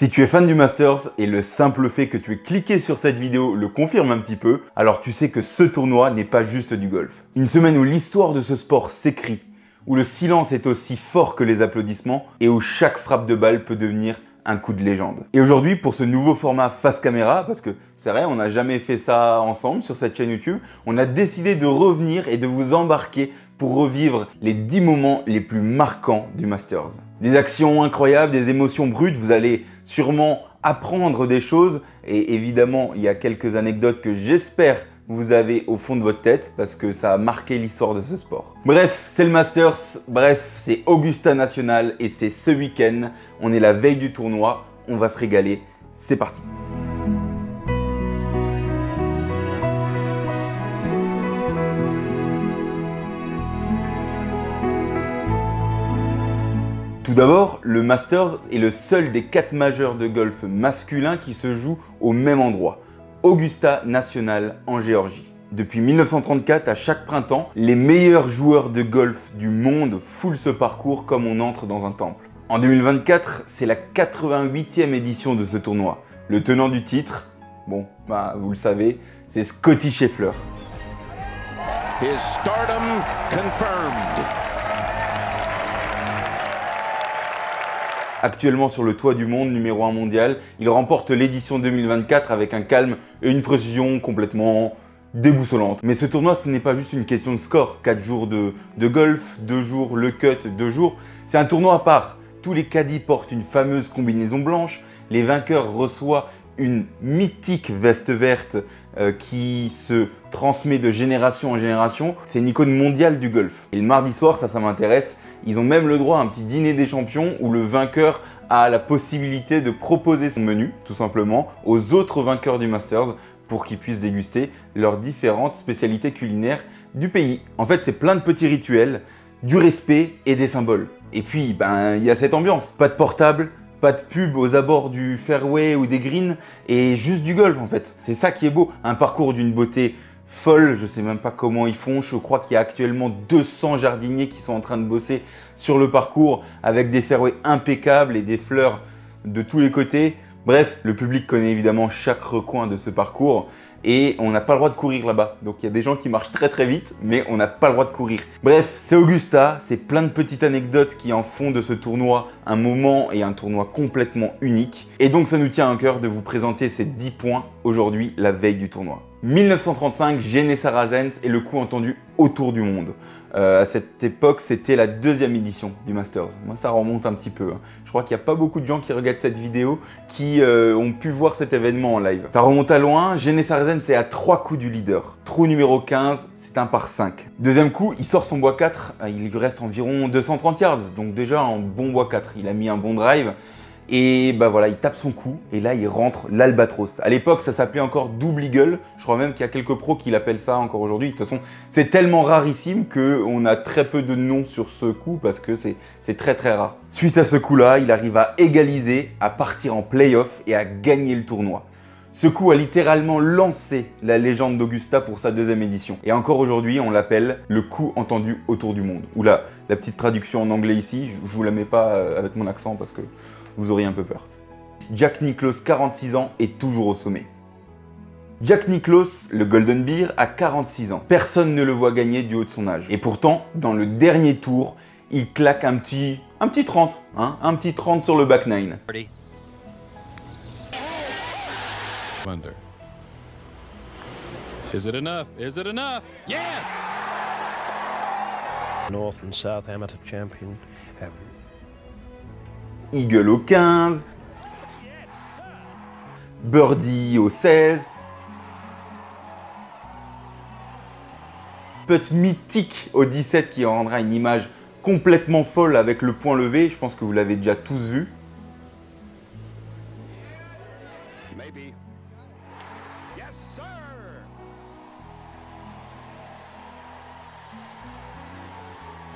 Si tu es fan du Masters et le simple fait que tu aies cliqué sur cette vidéo le confirme un petit peu, alors tu sais que ce tournoi n'est pas juste du golf. Une semaine où l'histoire de ce sport s'écrit, où le silence est aussi fort que les applaudissements et où chaque frappe de balle peut devenir un coup de légende. Et aujourd'hui, pour ce nouveau format face caméra, parce que c'est vrai, on n'a jamais fait ça ensemble sur cette chaîne YouTube, on a décidé de revenir et de vous embarquer pour revivre les 10 moments les plus marquants du Masters. Des actions incroyables, des émotions brutes, vous allez sûrement apprendre des choses et évidemment, il y a quelques anecdotes que j'espère vous avez au fond de votre tête parce que ça a marqué l'histoire de ce sport. Bref, c'est le Masters, bref, c'est Augusta National et c'est ce week-end. On est la veille du tournoi, on va se régaler, c'est parti. Tout d'abord, le Masters est le seul des 4 majeurs de golf masculins qui se joue au même endroit. Augusta National en Géorgie. Depuis 1934, à chaque printemps, les meilleurs joueurs de golf du monde foulent ce parcours comme on entre dans un temple. En 2024, c'est la 88e édition de ce tournoi. Le tenant du titre, bon, vous le savez, c'est Scottie Scheffler. His stardom confirmed. Actuellement sur le toit du monde, numéro 1 mondial, il remporte l'édition 2024 avec un calme et une précision complètement déboussolante. Mais ce tournoi, ce n'est pas juste une question de score. 4 jours de golf, 2 jours le cut, 2 jours. C'est un tournoi à part. Tous les caddies portent une fameuse combinaison blanche. Les vainqueurs reçoivent une mythique veste verte qui se transmet de génération en génération. C'est une icône mondiale du golf. Et le mardi soir, ça m'intéresse. Ils ont même le droit à un petit dîner des champions où le vainqueur a la possibilité de proposer son menu, tout simplement, aux autres vainqueurs du Masters pour qu'ils puissent déguster leurs différentes spécialités culinaires du pays. En fait, c'est plein de petits rituels, du respect et des symboles. Et puis, il y a cette ambiance. Pas de portable, pas de pub aux abords du fairway ou des greens et juste du golf en fait. C'est ça qui est beau. Un parcours d'une beauté folle, je sais même pas comment ils font. Je crois qu'il y a actuellement 200 jardiniers qui sont en train de bosser sur le parcours avec des fairways impeccables et des fleurs de tous les côtés. Bref, le public connaît évidemment chaque recoin de ce parcours et on n'a pas le droit de courir là-bas. Donc il y a des gens qui marchent très très vite, mais on n'a pas le droit de courir. Bref, c'est Augusta, c'est plein de petites anecdotes qui en font de ce tournoi un moment et un tournoi complètement unique. Et donc ça nous tient à cœur de vous présenter ces 10 points aujourd'hui, la veille du tournoi. 1935, Gene Sarazen est le coup entendu autour du monde. À cette époque, c'était la 2e édition du Masters. Moi, ça remonte un petit peu. Je crois qu'il n'y a pas beaucoup de gens qui regardent cette vidéo qui ont pu voir cet événement en live. Ça remonte à loin. Gene Sarazen, c'est à 3 coups du leader. Trou numéro 15, c'est un par 5. Deuxième coup, il sort son bois 4. Il lui reste environ 230 yards. Donc déjà, un bon bois 4. Il a mis un bon drive. Et voilà, il tape son coup et là il rentre l'albatros. À l'époque, ça s'appelait encore double eagle. Je crois même qu'il y a quelques pros qui l'appellent ça encore aujourd'hui. De toute façon, c'est tellement rarissime qu'on a très peu de noms sur ce coup parce que c'est très très rare. Suite à ce coup-là, il arrive à égaliser, à partir en playoff et à gagner le tournoi. Ce coup a littéralement lancé la légende d'Augusta pour sa 2e édition. Et encore aujourd'hui, on l'appelle le coup entendu autour du monde. Oula, la petite traduction en anglais ici, je vous la mets pas avec mon accent parce que vous auriez un peu peur. Jack Nicklaus, 46 ans, est toujours au sommet. Jack Nicklaus, le Golden Bear, a 46 ans. Personne ne le voit gagner du haut de son âge. Et pourtant, dans le dernier tour, il claque un petit 30, un petit 30 sur le back 9. Wonder. Is it enough? Is it enough? Yes! North and South Amateur Champion have Eagle au 15, birdie au 16, putt mythique au 17 qui rendra une image complètement folle avec le point levé. Je pense que vous l'avez déjà tous vu. Maybe. Yes, sir!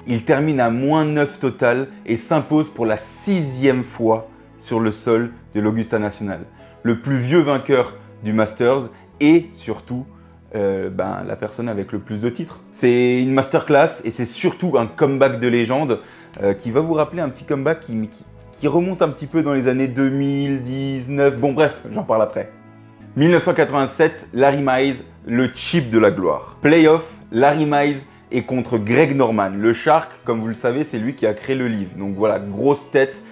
Il termine à -9 total et s'impose pour la 6e fois sur le sol de l'Augusta National. Le plus vieux vainqueur du Masters et surtout la personne avec le plus de titres. C'est une masterclass et c'est surtout un comeback de légende qui va vous rappeler un petit comeback qui qui remonte un petit peu dans les années 2019. Bon bref, j'en parle après. 1987, Larry Mize, le chip de la gloire. Playoff, Larry Mize est contre Greg Norman. Le Shark, comme vous le savez, c'est lui qui a créé le livre. Donc voilà, grosse tête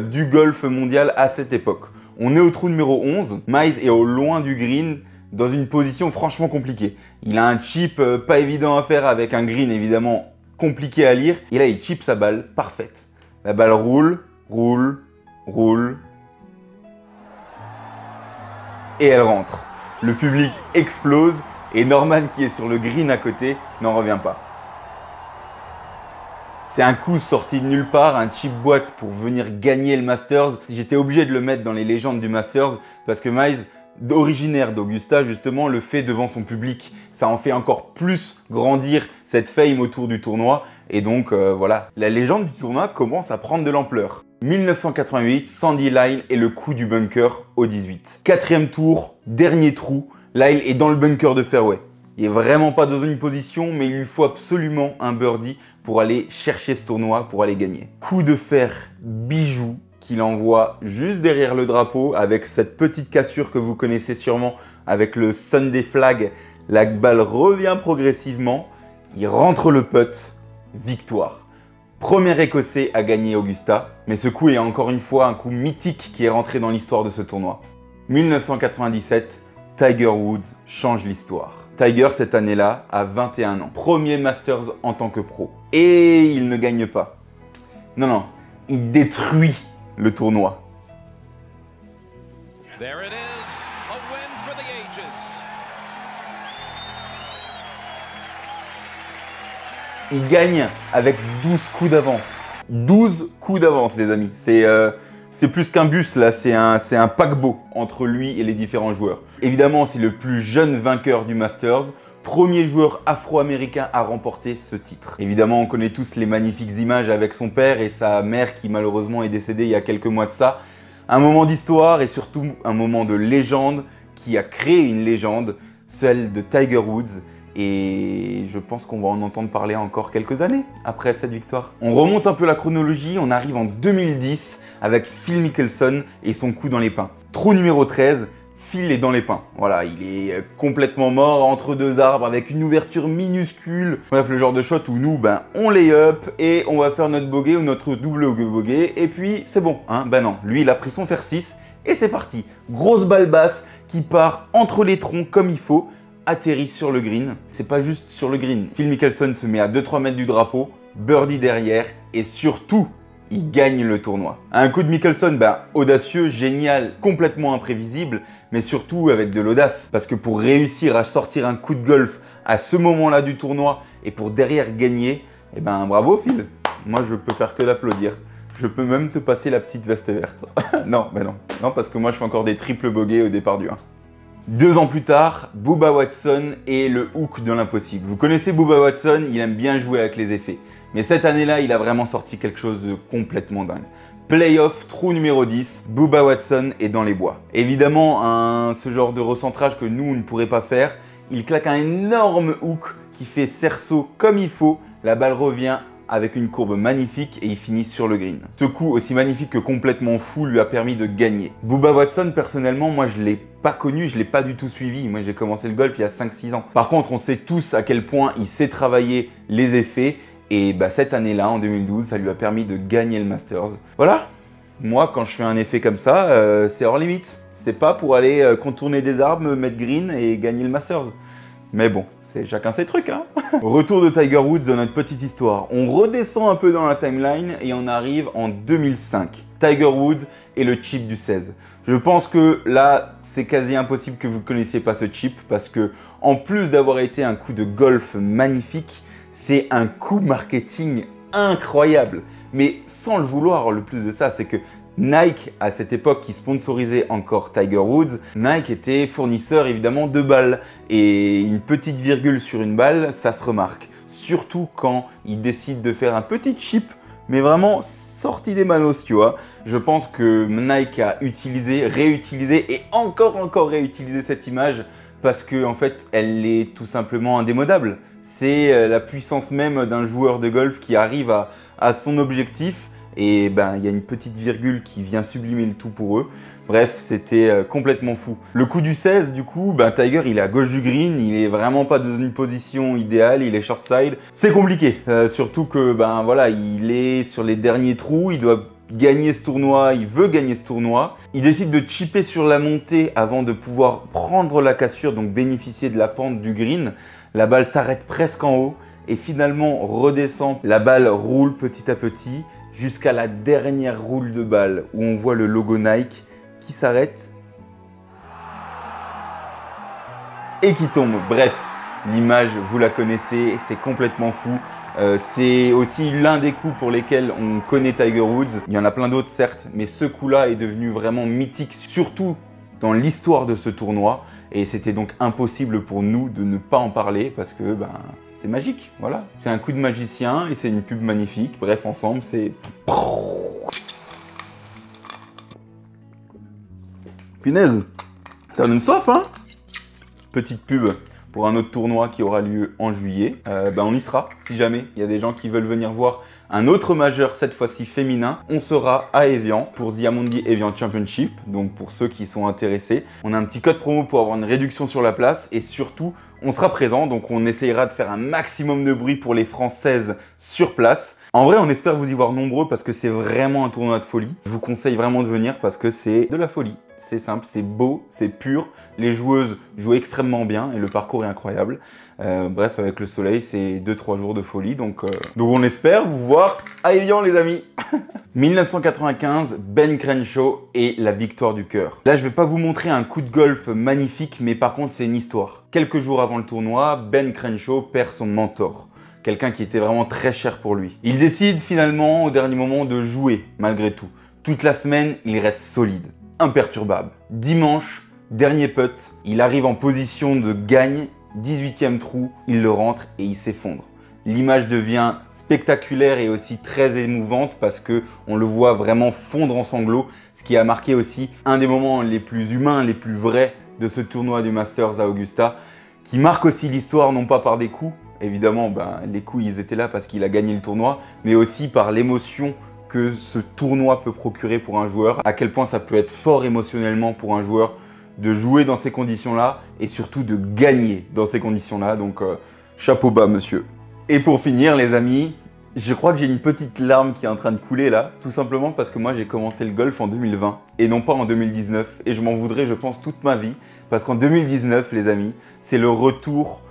du golf mondial à cette époque. On est au trou numéro 11. Mize est au loin du green, dans une position franchement compliquée. Il a un chip pas évident à faire avec un green évidemment compliqué à lire. Et là, il chip sa balle parfaite. La balle roule, roule, roule. Et elle rentre. Le public explose et Norman qui est sur le green à côté n'en revient pas. C'est un coup sorti de nulle part, un chip boîte pour venir gagner le Masters. J'étais obligé de le mettre dans les légendes du Masters parce que Mize, originaire d'Augusta, justement, le fait devant son public. Ça en fait encore plus grandir cette fame autour du tournoi. Et donc, voilà, la légende du tournoi commence à prendre de l'ampleur. 1988, Sandy Lyle est le coup du bunker au 18. Quatrième tour, dernier trou, Lyle est dans le bunker de fairway. Il n'est vraiment pas dans une position, mais il lui faut absolument un birdie pour aller chercher ce tournoi, pour aller gagner. Coup de fer bijou qu'il envoie juste derrière le drapeau avec cette petite cassure que vous connaissez sûrement avec le Sunday flag. La balle revient progressivement, il rentre le putt, victoire. Premier Écossais à gagner Augusta, mais ce coup est encore une fois un coup mythique qui est rentré dans l'histoire de ce tournoi. 1997, Tiger Woods change l'histoire. Tiger, cette année-là, a 21 ans. Premier Masters en tant que pro. Et il ne gagne pas. Non, non, il détruit le tournoi. There it is, a win for the ages. Il gagne avec 12 coups d'avance. 12 coups d'avance, les amis. C'est plus qu'un bus, là. C'est un paquebot entre lui et les différents joueurs. Évidemment, c'est le plus jeune vainqueur du Masters. Premier joueur afro-américain à remporter ce titre. Évidemment, on connaît tous les magnifiques images avec son père et sa mère qui malheureusement est décédée il y a quelques mois de ça. Un moment d'histoire et surtout un moment de légende qui a créé une légende, celle de Tiger Woods. Et je pense qu'on va en entendre parler encore quelques années après cette victoire. On remonte un peu la chronologie, on arrive en 2010 avec Phil Mickelson et son coup dans les pins. Trou numéro 13, Phil est dans les pins. Voilà, il est complètement mort entre deux arbres avec une ouverture minuscule. Bref, le genre de shot où nous, on lay up et on va faire notre bogey ou notre double bogey et puis c'est bon. Hein, non, lui il a pris son fer 6 et c'est parti. Grosse balle basse qui part entre les troncs comme il faut. Atterrit sur le green. C'est pas juste sur le green. Phil Mickelson se met à 2-3 mètres du drapeau, birdie derrière et surtout, il gagne le tournoi. Un coup de Mickelson, audacieux, génial, complètement imprévisible, mais surtout avec de l'audace. Parce que pour réussir à sortir un coup de golf à ce moment-là du tournoi et pour derrière gagner, bravo Phil. Moi, je peux faire que l'applaudir. Je peux même te passer la petite veste verte. Non, non. Non, parce que moi, je fais encore des triples bogeys au départ du 1. 2 ans plus tard, Bubba Watson est le hook de l'impossible. Vous connaissez Bubba Watson, il aime bien jouer avec les effets. Mais cette année-là, il a vraiment sorti quelque chose de complètement dingue. Playoff, trou numéro 10, Bubba Watson est dans les bois. Évidemment, ce genre de recentrage que nous, on ne pourrait pas faire, il claque un énorme hook qui fait cerceau comme il faut. La balle revient avec une courbe magnifique et il finit sur le green. Ce coup, aussi magnifique que complètement fou, lui a permis de gagner. Bubba Watson, personnellement, moi je ne l'ai pas connu, je ne l'ai pas du tout suivi. Moi j'ai commencé le golf il y a 5-6 ans. Par contre, on sait tous à quel point il sait travailler les effets. Et cette année-là, en 2012, ça lui a permis de gagner le Masters. Voilà, moi quand je fais un effet comme ça, c'est hors limite. C'est pas pour aller contourner des arbres, me mettre green et gagner le Masters. Mais bon, c'est chacun ses trucs, hein. Retour de Tiger Woods dans notre petite histoire. On redescend un peu dans la timeline et on arrive en 2005. Tiger Woods et le chip du 16. Je pense que là, c'est quasi impossible que vous ne connaissiez pas ce chip parce que, en plus d'avoir été un coup de golf magnifique, c'est un coup marketing incroyable. Mais sans le vouloir, le plus de ça, c'est que Nike, à cette époque, qui sponsorisait encore Tiger Woods, Nike était fournisseur évidemment de balles. Et une petite virgule sur une balle, ça se remarque. Surtout quand ils décident de faire un petit chip, mais vraiment sorti des manos, tu vois. Je pense que Nike a utilisé, réutilisé et encore réutilisé cette image parce que en fait, elle est tout simplement indémodable. C'est la puissance même d'un joueur de golf qui arrive à son objectif. et ben il y a une petite virgule qui vient sublimer le tout pour eux. Bref, c'était complètement fou. Le coup du 16, du coup, ben Tiger, il est à gauche du green, il est vraiment pas dans une position idéale, il est short side. C'est compliqué, surtout que ben voilà, il est sur les derniers trous, il doit gagner ce tournoi, il veut gagner ce tournoi. Il décide de chipper sur la montée avant de pouvoir prendre la cassure, donc bénéficier de la pente du green. La balle s'arrête presque en haut et finalement redescend. La balle roule petit à petit jusqu'à la dernière roule de balle où on voit le logo Nike qui s'arrête et qui tombe. Bref, l'image, vous la connaissez, c'est complètement fou. C'est aussi l'un des coups pour lesquels on connaît Tiger Woods. Il y en a plein d'autres certes, mais ce coup-là est devenu vraiment mythique, surtout dans l'histoire de ce tournoi. Et c'était donc impossible pour nous de ne pas en parler parce que ben, c'est magique, voilà. C'est un coup de magicien et c'est une pub magnifique. Bref, ensemble, c'est... Punaise, ça donne soif, hein? Petite pub pour un autre tournoi qui aura lieu en juillet. Ben on y sera, si jamais il y a des gens qui veulent venir voir un autre majeur, cette fois-ci féminin. On sera à Evian pour The Amundi Evian Championship, donc pour ceux qui sont intéressés. On a un petit code promo pour avoir une réduction sur la place et surtout, on sera présent, donc on essayera de faire un maximum de bruit pour les Françaises sur place. En vrai, on espère vous y voir nombreux parce que c'est vraiment un tournoi de folie. Je vous conseille vraiment de venir parce que c'est de la folie. C'est simple, c'est beau, c'est pur. Les joueuses jouent extrêmement bien et le parcours est incroyable. Bref, avec le soleil, c'est 2-3 jours de folie. Donc on espère vous voir à Evian, les amis. 1995, Ben Crenshaw et la victoire du cœur. Là, je vais pas vous montrer un coup de golf magnifique, mais par contre, c'est une histoire. Quelques jours avant le tournoi, Ben Crenshaw perd son mentor. Quelqu'un qui était vraiment très cher pour lui. Il décide finalement au dernier moment de jouer malgré tout. Toute la semaine, il reste solide, imperturbable. Dimanche, dernier putt, il arrive en position de gagne, 18e trou, il le rentre et il s'effondre. L'image devient spectaculaire et aussi très émouvante parce que on le voit vraiment fondre en sanglots, ce qui a marqué aussi un des moments les plus humains, les plus vrais de ce tournoi du Masters à Augusta, qui marque aussi l'histoire non pas par des coups, évidemment, ben, les coups, ils étaient là parce qu'il a gagné le tournoi, mais aussi par l'émotion que ce tournoi peut procurer pour un joueur, à quel point ça peut être fort émotionnellement pour un joueur de jouer dans ces conditions-là et surtout de gagner dans ces conditions-là. Donc, chapeau bas, monsieur. Et pour finir, les amis, je crois que j'ai une petite larme qui est en train de couler là, tout simplement parce que moi, j'ai commencé le golf en 2020 et non pas en 2019. Et je m'en voudrais, je pense, toute ma vie, parce qu'en 2019, les amis, c'est le retour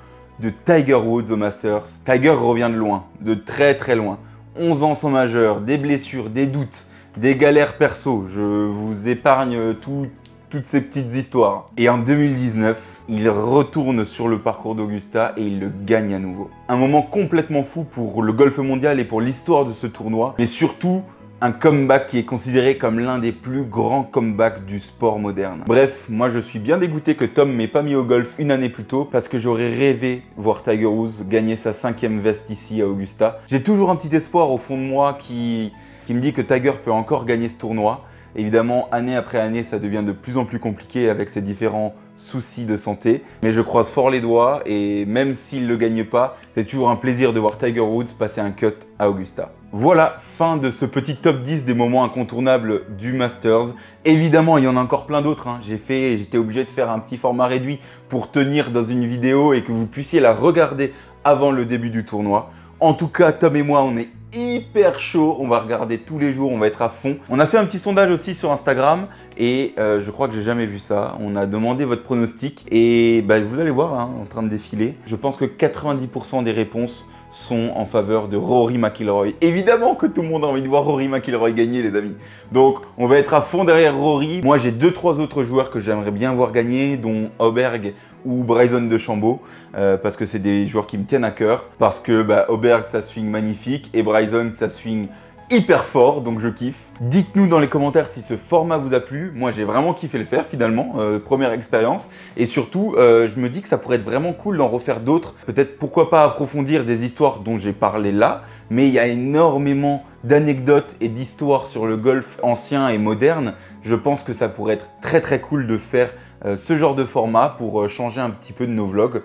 de Tiger Woods au Masters. Tiger revient de loin, de très très loin. 11 ans sans majeur, des blessures, des doutes, des galères perso. Je vous épargne toutes ces petites histoires. Et en 2019, il retourne sur le parcours d'Augusta et il le gagne à nouveau. Un moment complètement fou pour le golf mondial et pour l'histoire de ce tournoi, mais surtout un comeback qui est considéré comme l'un des plus grands comebacks du sport moderne. Bref, moi je suis bien dégoûté que Tom m'ait pas mis au golf une année plus tôt parce que j'aurais rêvé voir Tiger Woods gagner sa 5e veste ici à Augusta. J'ai toujours un petit espoir au fond de moi qui me dit que Tiger peut encore gagner ce tournoi. Évidemment, année après année, ça devient de plus en plus compliqué avec ses différents soucis de santé. Mais je croise fort les doigts et même s'il ne le gagne pas, c'est toujours un plaisir de voir Tiger Woods passer un cut à Augusta. Voilà, fin de ce petit top 10 des moments incontournables du Masters. Évidemment, il y en a encore plein d'autres. J'étais obligé de faire un petit format réduit pour tenir dans une vidéo et que vous puissiez la regarder avant le début du tournoi. En tout cas, Tom et moi, on est hyper chaud, on va regarder tous les jours, on va être à fond. On a fait un petit sondage aussi sur Instagram et je crois que j'ai jamais vu ça. On a demandé votre pronostic et bah, vous allez voir en train de défiler. Je pense que 90% des réponses sont en faveur de Rory McIlroy. Évidemment que tout le monde a envie de voir Rory McIlroy gagner, les amis. Donc, on va être à fond derrière Rory. Moi, j'ai 2-3 autres joueurs que j'aimerais bien voir gagner, dont Åberg ou Bryson DeChambeau, parce que c'est des joueurs qui me tiennent à cœur. Parce que Åberg, ça swing magnifique et Bryson, ça swing hyper fort, donc je kiffe. Dites-nous dans les commentaires si ce format vous a plu. Moi, j'ai vraiment kiffé le faire finalement, première expérience. Et surtout, je me dis que ça pourrait être vraiment cool d'en refaire d'autres. Peut-être pourquoi pas approfondir des histoires dont j'ai parlé là, mais il y a énormément d'anecdotes et d'histoires sur le golf ancien et moderne, je pense que ça pourrait être très cool de faire ce genre de format pour changer un petit peu de nos vlogs.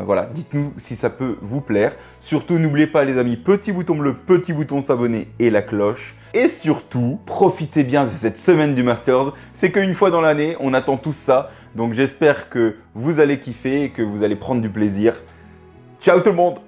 Voilà, dites-nous si ça peut vous plaire. Surtout, n'oubliez pas les amis, petit bouton bleu, petit bouton s'abonner et la cloche. Et surtout, profitez bien de cette semaine du Masters. C'est qu'une fois dans l'année, on attend tous ça. Donc j'espère que vous allez kiffer et que vous allez prendre du plaisir. Ciao tout le monde!